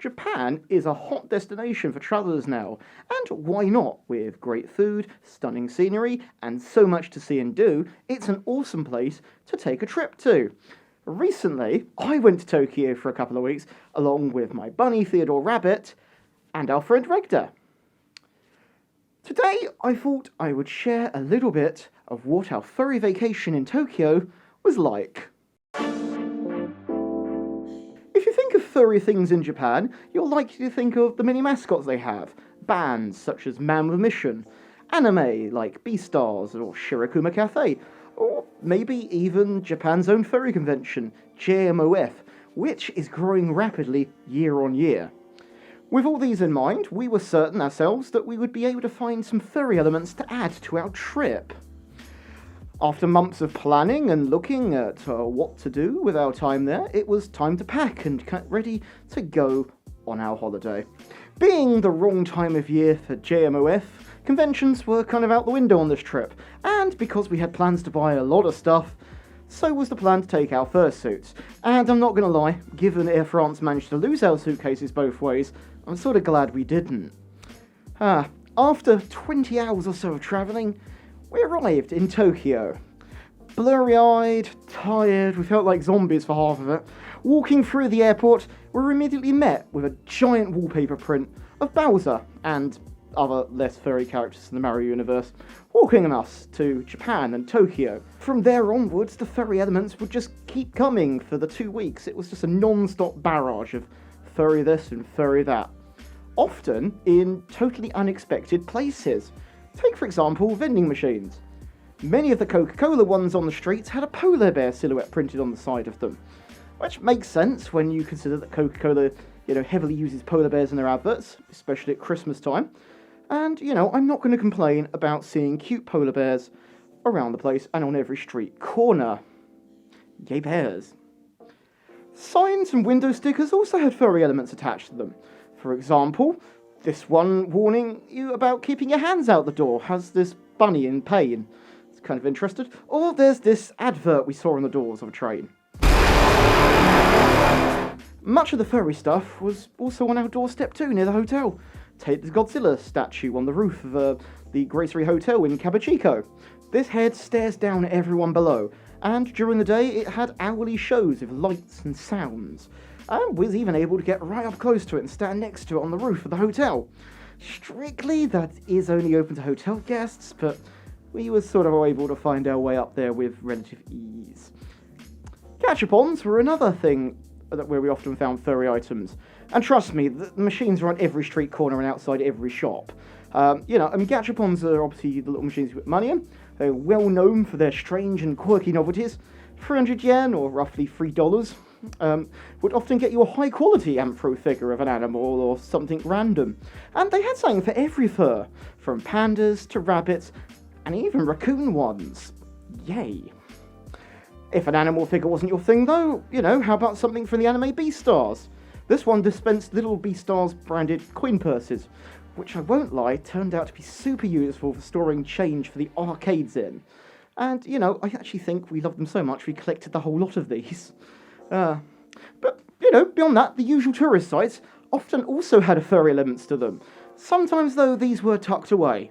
Japan is a hot destination for travellers now, and why not? With great food, stunning scenery, and so much to see and do, it's an awesome place to take a trip to. Recently, I went to Tokyo for a couple of weeks, along with my bunny Theodore Rabbit, and our friend Regdeh. Today, I thought I would share a little bit of what our furry vacation in Tokyo was like. If you think of furry things in Japan, you're likely to think of the mini mascots they have, bands such as Man with Mission, anime like Beastars or Shirokuma Cafe, or maybe even Japan's own furry convention, JMOF, which is growing rapidly year on year. With all these in mind, we were certain ourselves that we would be able to find some furry elements to add to our trip. After months of planning and looking at what to do with our time there, it was time to pack and get ready to go on our holiday. Being the wrong time of year for JMOF, conventions were kind of out the window on this trip, and because we had plans to buy a lot of stuff, so was the plan to take our fursuits. And I'm not going to lie, given Air France managed to lose our suitcases both ways, I'm sort of glad we didn't. After 20 hours or so of travelling, we arrived in Tokyo. Blurry-eyed, tired, we felt like zombies for half of it. Walking through the airport, we were immediately met with a giant wallpaper print of Bowser and other less furry characters in the Mario universe, welcoming us to Japan and Tokyo. From there onwards, the furry elements would just keep coming for the 2 weeks. It was just a non-stop barrage of furry this and furry that, often in totally unexpected places. Take, for example, vending machines. Many of the Coca-Cola ones on the streets had a polar bear silhouette printed on the side of them, which makes sense when you consider that Coca-Cola, heavily uses polar bears in their adverts, especially at Christmas time. And, I'm not going to complain about seeing cute polar bears around the place and on every street corner. Yay bears. Signs and window stickers also had furry elements attached to them. For example, this one warning you about keeping your hands out the door has this bunny in pain. It's kind of interested. Or there's this advert we saw on the doors of a train. Much of the furry stuff was also on our doorstep too, near the hotel. Take the Godzilla statue on the roof of the Grocery Hotel in Kabuchiko. This head stares down at everyone below, and during the day it had hourly shows of lights and sounds. I was even able to get right up close to it and stand next to it on the roof of the hotel. Strictly, that is only open to hotel guests, but we were sort of able to find our way up there with relative ease. Gachapons were another thing where we often found furry items. And trust me, the machines are on every street corner and outside every shop. Gachapons are obviously the little machines you put money in. They're well known for their strange and quirky novelties. 300 yen, or roughly $3, would often get you a high quality Amphro figure of an animal or something random. And they had something for every fur, from pandas to rabbits, and even raccoon ones. Yay. If an animal figure wasn't your thing though, how about something from the anime Beastars? This one dispensed little Beastars branded coin purses, which I won't lie, turned out to be super useful for storing change for the arcades in. And, I actually think we loved them so much we collected the whole lot of these. But, beyond that, the usual tourist sites often also had a furry elements to them. Sometimes, though, these were tucked away.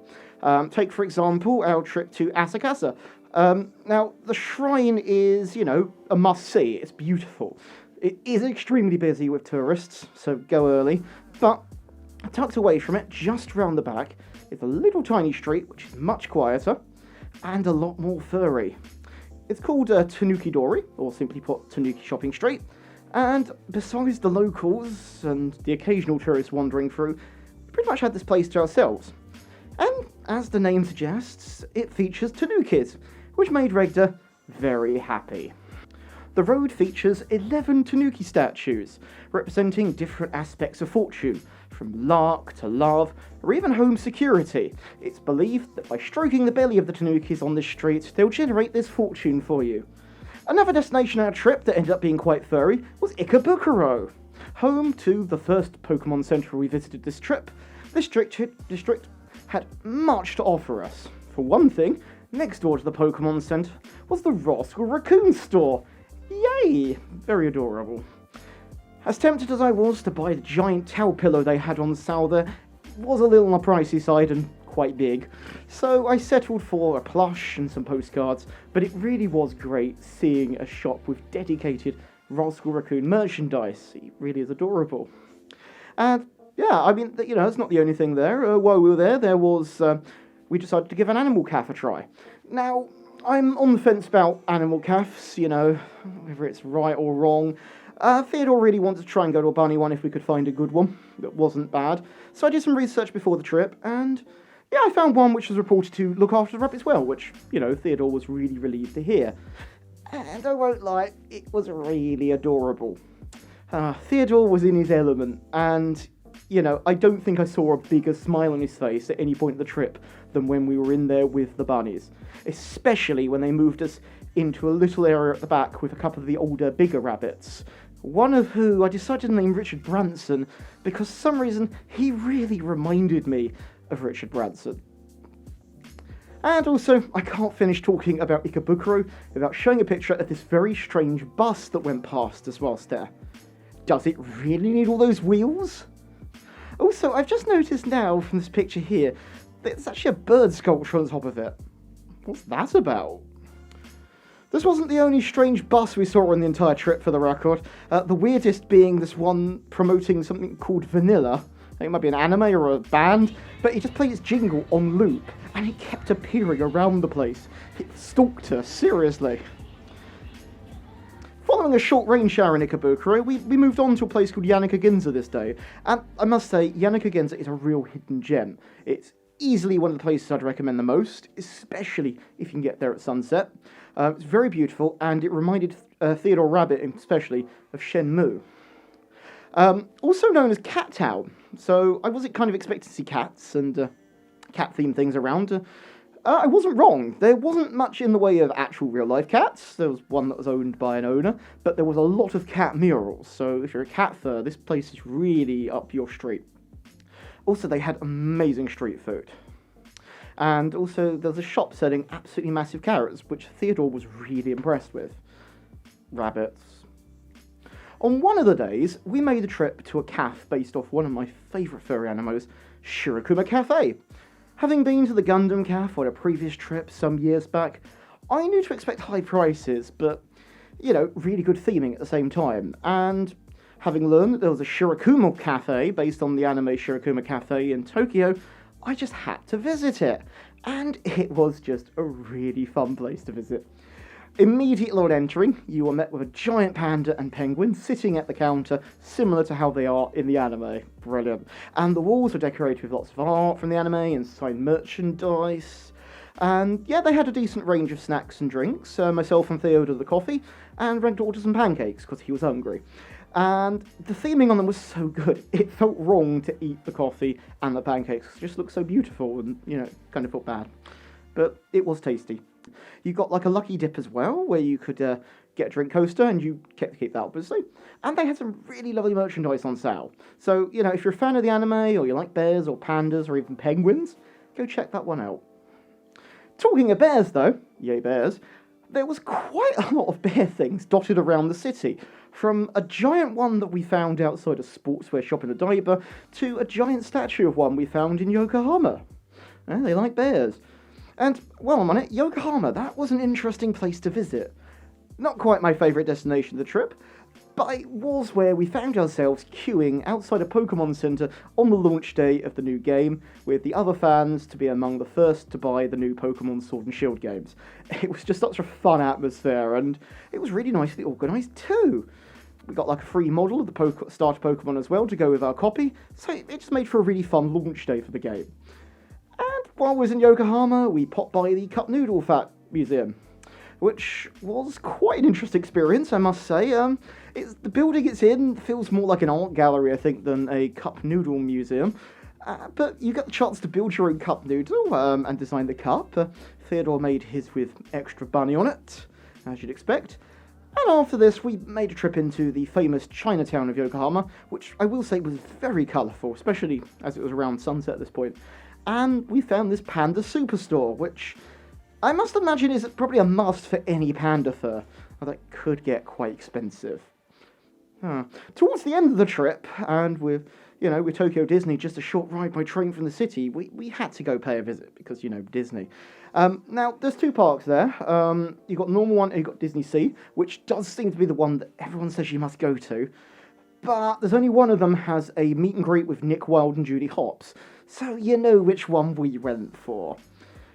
Take, for example, our trip to Asakasa. Now, the shrine is, a must-see. It's beautiful. It is extremely busy with tourists, so go early. But tucked away from it, just round the back, is a little tiny street, which is much quieter, and a lot more furry. It's called Tanuki Dori, or simply put, Tanuki Shopping Street. And besides the locals and the occasional tourists wandering through, we pretty much had this place to ourselves. And as the name suggests, it features Tanukis, which made Regdeh very happy. The road features 11 Tanuki statues, representing different aspects of fortune, from luck to love, or even home security. It's believed that by stroking the belly of the Tanukis on this street, they'll generate this fortune for you. Another destination on our trip that ended up being quite furry was Ikebukuro. Home to the first Pokemon Center we visited this trip, this district had much to offer us. For one thing, next door to the Pokemon Center was the Roque Raccoon store. Yay! Very adorable. As tempted as I was to buy the giant towel pillow they had on sale there, it was a little on the pricey side and quite big, so I settled for a plush and some postcards, but it really was great seeing a shop with dedicated Roque Raccoon merchandise. He really is adorable. And yeah, I mean, you know, it's not the only thing there. While we were there was, we decided to give an animal calf a try. Now, I'm on the fence about animal calves, you know, whether it's right or wrong. Theodore really wanted to try and go to a bunny one if we could find a good one that wasn't bad. So I did some research before the trip, and yeah, I found one which was reported to look after the rabbits well, which, you know, Theodore was really relieved to hear. And I won't lie, it was really adorable. Theodore was in his element, and, you know, I don't think I saw a bigger smile on his face at any point of the trip than when we were in there with the bunnies. Especially when they moved us into a little area at the back with a couple of the older, bigger rabbits. One of who I decided to name Richard Branson because for some reason he really reminded me of Richard Branson. And also, I can't finish talking about Ikebukuro without showing a picture of this very strange bus that went past us whilst there. Does it really need all those wheels? Also, I've just noticed now from this picture here, there's actually a bird sculpture on the top of it. What's that about? This wasn't the only strange bus we saw on the entire trip, for the record. The weirdest being this one promoting something called Vanilla. I think it might be an anime or a band, but it just played its jingle on loop, and it kept appearing around the place. It stalked us, seriously. Following a short rain shower in Ikebukuro, we moved on to a place called Yanagaginza this day, and I must say, Yanagaginza is a real hidden gem. It's easily one of the places I'd recommend the most, especially if you can get there at sunset. It's very beautiful, and it reminded Theodore Rabbit, especially, of Shenmue. Also known as Cat Town, so I wasn't kind of expecting to see cats and cat-themed things around. I wasn't wrong. There wasn't much in the way of actual real-life cats. There was one that was owned by an owner, but there was a lot of cat murals, so if you're a cat fur, this place is really up your street. Also, they had amazing street food. And also, there was a shop selling absolutely massive carrots, which Theodore was really impressed with. Rabbits. On one of the days, we made a trip to a cafe based off one of my favourite furry animals, Shirokuma Cafe. Having been to the Gundam Cafe on a previous trip some years back, I knew to expect high prices, but, you know, really good theming at the same time. And having learned that there was a Shirokuma Cafe based on the anime Shirokuma Cafe in Tokyo, I just had to visit it. And it was just a really fun place to visit. Immediately on entering, you were met with a giant panda and penguin sitting at the counter, similar to how they are in the anime. Brilliant. And the walls were decorated with lots of art from the anime and signed merchandise. And yeah, they had a decent range of snacks and drinks. Myself and Theo ordered the coffee, and Regdeh ordered some pancakes because he was hungry. And the theming on them was so good, it felt wrong to eat the coffee and the pancakes. It just looked so beautiful and, you know, kind of felt bad. But it was tasty. You got like a lucky dip as well, where you could get a drink coaster, and you kept to keep that obviously. And they had some really lovely merchandise on sale. So, you know, if you're a fan of the anime, or you like bears, or pandas, or even penguins, go check that one out. Talking of bears though, yay bears, there was quite a lot of bear things dotted around the city. From a giant one that we found outside a sportswear shop in Odaiba, to a giant statue of one we found in Yokohama. They like bears. And, while I'm on it, Yokohama, that was an interesting place to visit. Not quite my favourite destination of the trip, but it was where we found ourselves queuing outside a Pokemon Center on the launch day of the new game, with the other fans to be among the first to buy the new Pokemon Sword and Shield games. It was just such a fun atmosphere, and it was really nicely organised too. We got like a free model of the starter Pokemon as well to go with our copy, so it just made for a really fun launch day for the game. And while I was in Yokohama, we popped by the Cup Noodle Fat Museum, which was quite an interesting experience, I must say. The building it's in feels more like an art gallery, I think, than a cup noodle museum. But you get the chance to build your own cup noodle and design the cup. Theodore made his with extra bunny on it, as you'd expect. And after this, we made a trip into the famous Chinatown of Yokohama, which I will say was very colourful, especially as it was around sunset at this point. And we found this panda superstore, which I must imagine is probably a must for any panda fur, although it could get quite expensive. Towards the end of the trip, and with Tokyo Disney just a short ride by train from the city, we had to go pay a visit because, Disney. Now, there's two parks there. You've got the normal one and you've got Disney Sea, which does seem to be the one that everyone says you must go to. But there's only one of them has a meet and greet with Nick Wilde and Judy Hopps, so you know which one we went for.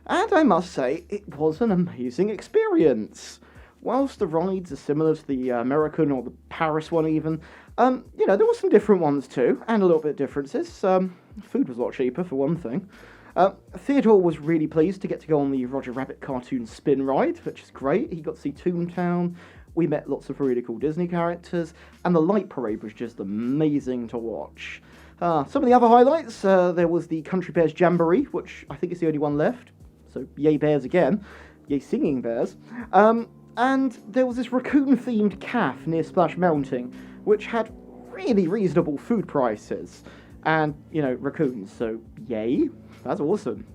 And I must say, it was an amazing experience. Whilst the rides are similar to the American or the Paris one even, there were some different ones too, and a little bit of differences. Food was a lot cheaper, for one thing. Theodore was really pleased to get to go on the Roger Rabbit cartoon spin ride, which is great. He got to see Toontown, we met lots of really cool Disney characters, and the light parade was just amazing to watch. Some of the other highlights, there was the Country Bears Jamboree, which I think is the only one left, so yay bears again, yay singing bears. And there was this raccoon-themed cafe near Splash Mountain, which had really reasonable food prices. And, raccoons, so yay, that's awesome.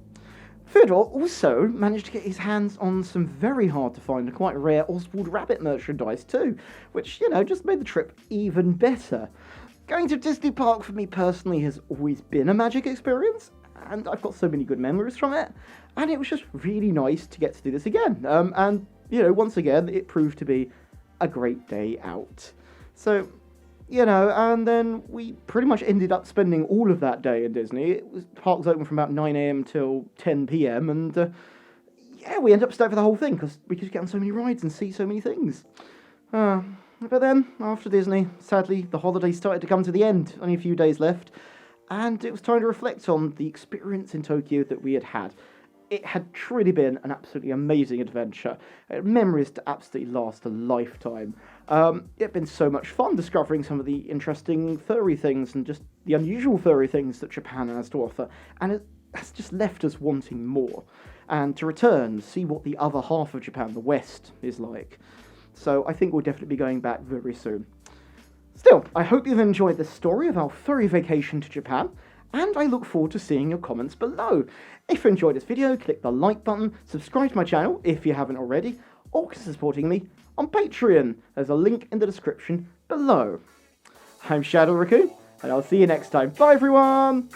Theodore also managed to get his hands on some very hard-to-find and quite rare Oswald Rabbit merchandise too, which, just made the trip even better. Going to Disney Park for me personally has always been a magic experience, and I've got so many good memories from it, and it was just really nice to get to do this again. And once again, it proved to be a great day out. So, and then we pretty much ended up spending all of that day in Disney. Park was open from about 9 a.m. till 10 p.m. And, we ended up staying for the whole thing because we could get on so many rides and see so many things. But then, after Disney, sadly, the holidays started to come to the end. Only a few days left. And it was time to reflect on the experience in Tokyo that we had had. It had truly been an absolutely amazing adventure. Memories to absolutely last a lifetime. It had been so much fun discovering some of the interesting furry things and just the unusual furry things that Japan has to offer. And it has just left us wanting more. And to return, see what the other half of Japan, the West, is like. So I think we'll definitely be going back very soon. Still, I hope you've enjoyed this story of our furry vacation to Japan, and I look forward to seeing your comments below. If you enjoyed this video, click the like button, subscribe to my channel if you haven't already, or consider supporting me on Patreon. There's a link in the description below. I'm Shadow Raccoon, and I'll see you next time. Bye everyone!